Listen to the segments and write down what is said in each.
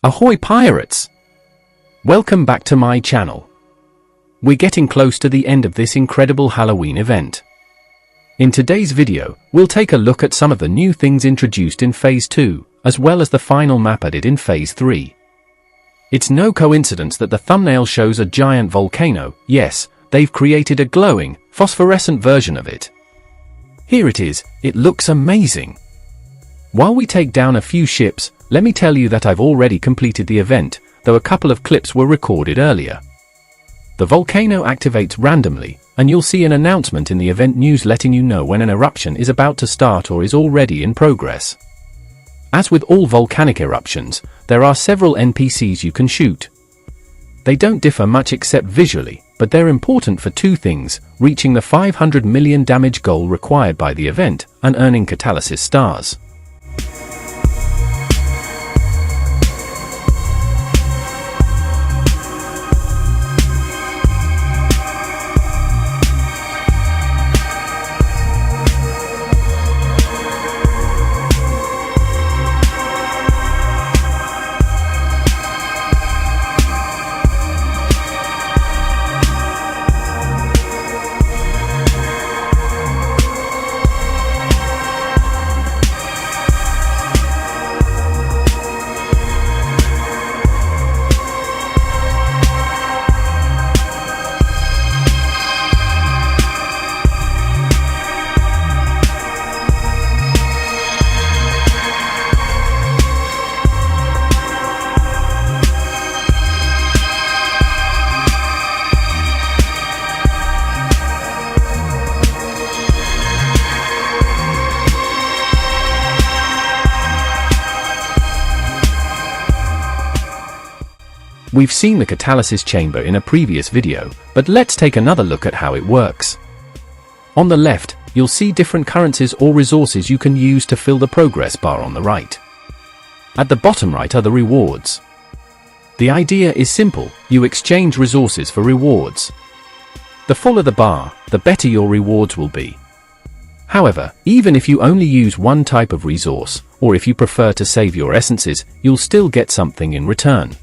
Ahoy pirates! Welcome back to my channel. We're getting close to the end of this incredible Halloween event. In today's video, we'll take a look at some of the new things introduced in Phase 2, as well as the final map added in Phase 3. It's no coincidence that the thumbnail shows a giant volcano. Yes, they've created a glowing, phosphorescent version of it. Here it is. It looks amazing. While we take down a few ships, let me tell you that I've already completed the event, though a couple of clips were recorded earlier. The volcano activates randomly, and you'll see an announcement in the event news letting you know when an eruption is about to start or is already in progress. As with all volcanic eruptions, there are several NPCs you can shoot. They don't differ much except visually, but they're important for two things: reaching the 500 million damage goal required by the event, and earning Catalysis stars. We've seen the Catalysis Chamber in a previous video, but let's take another look at how it works. On the left, you'll see different currencies or resources you can use to fill the progress bar on the right. At the bottom right are the rewards. The idea is simple: you exchange resources for rewards. The fuller the bar, the better your rewards will be. However, even if you only use one type of resource, or if you prefer to save your essences, you'll still get something in return.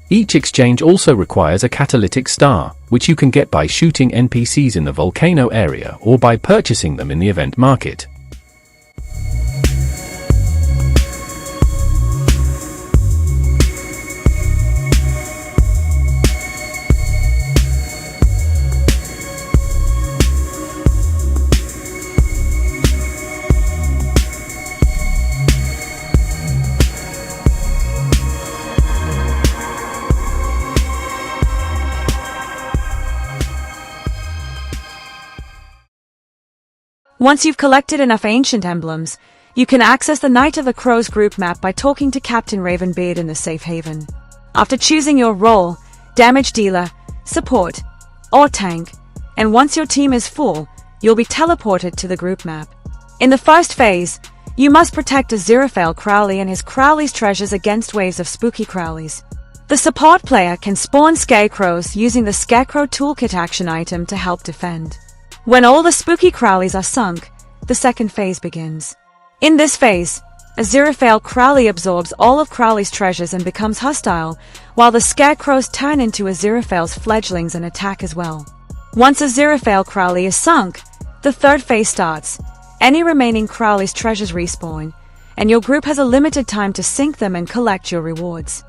Each exchange also requires a catalytic star, which you can get by shooting NPCs in the volcano area or by purchasing them in the event market. Once you've collected enough ancient emblems, you can access the Knight of the Crows group map by talking to Captain Ravenbeard in the safe haven. After choosing your role, damage dealer, support, or tank, and once your team is full, you'll be teleported to the group map. In the first phase, you must protect Aziraphale Crowley and his Crowley's treasures against waves of spooky Crowleys. The support player can spawn scarecrows using the Scarecrow Toolkit action item to help defend. When all the spooky Crowleys are sunk, the second phase begins. In this phase, Aziraphale Crowley absorbs all of Crowley's treasures and becomes hostile, while the Scarecrows turn into Aziraphale's fledglings and attack as well. Once Aziraphale Crowley is sunk, the third phase starts. Any remaining Crowley's treasures respawn, and your group has a limited time to sink them and collect your rewards.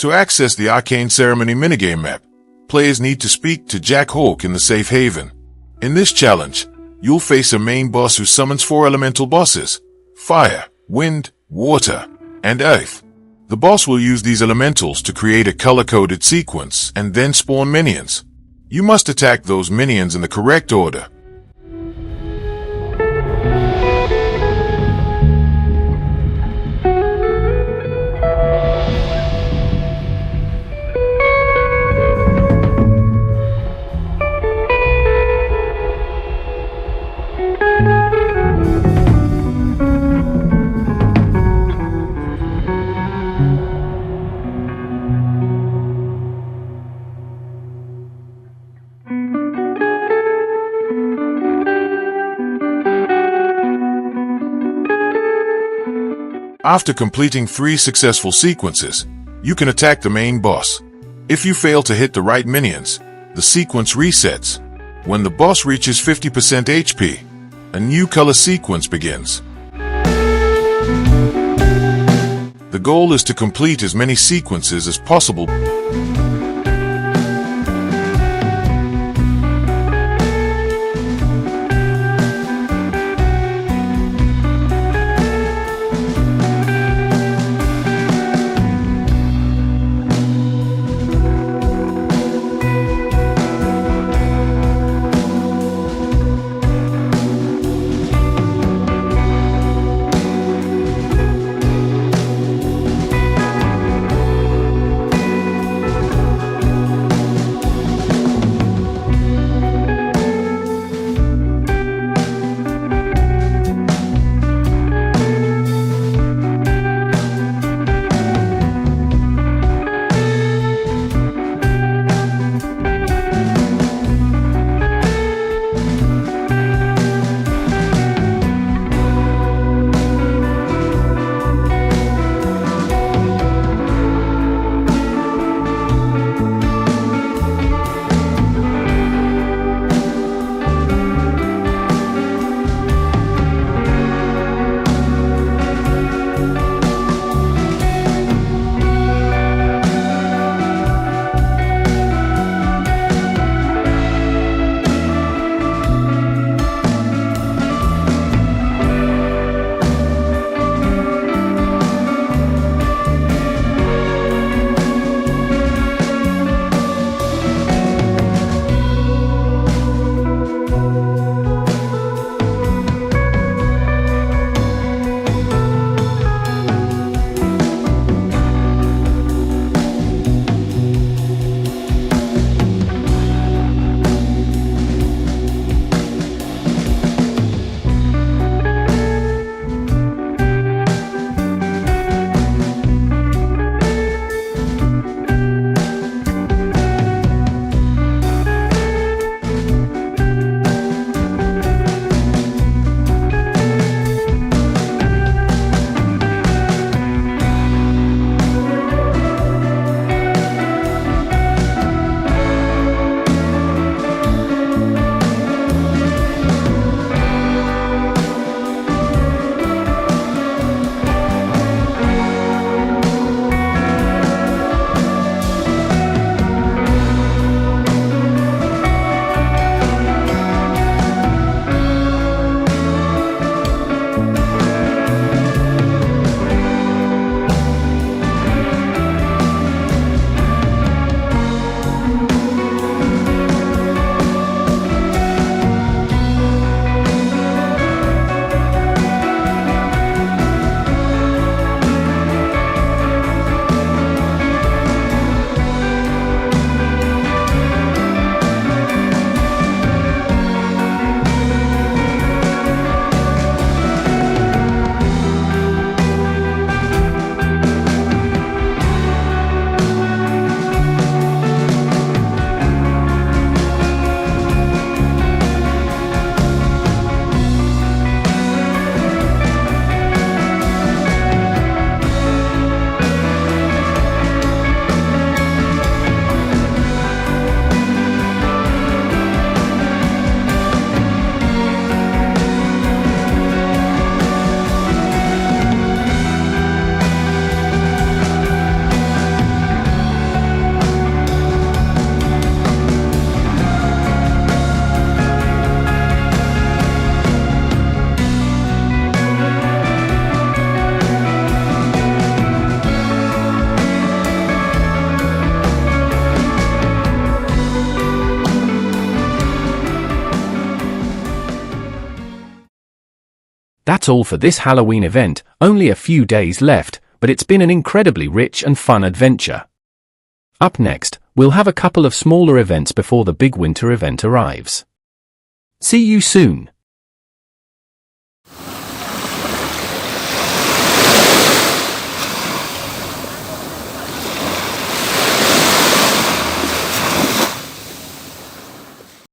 To access the Arcane Ceremony minigame map, players need to speak to Jack Hawk in the safe haven. In this challenge, you'll face a main boss who summons 4 elemental bosses: fire, wind, water, and earth. The boss will use these elementals to create a color-coded sequence and then spawn minions. You must attack those minions in the correct order. After completing 3 successful sequences, you can attack the main boss. If you fail to hit the right minions, the sequence resets. When the boss reaches 50% HP, a new color sequence begins. The goal is to complete as many sequences as possible. That's all for this Halloween event, only a few days left, but it's been an incredibly rich and fun adventure. Up next, we'll have a couple of smaller events before the big winter event arrives. See you soon!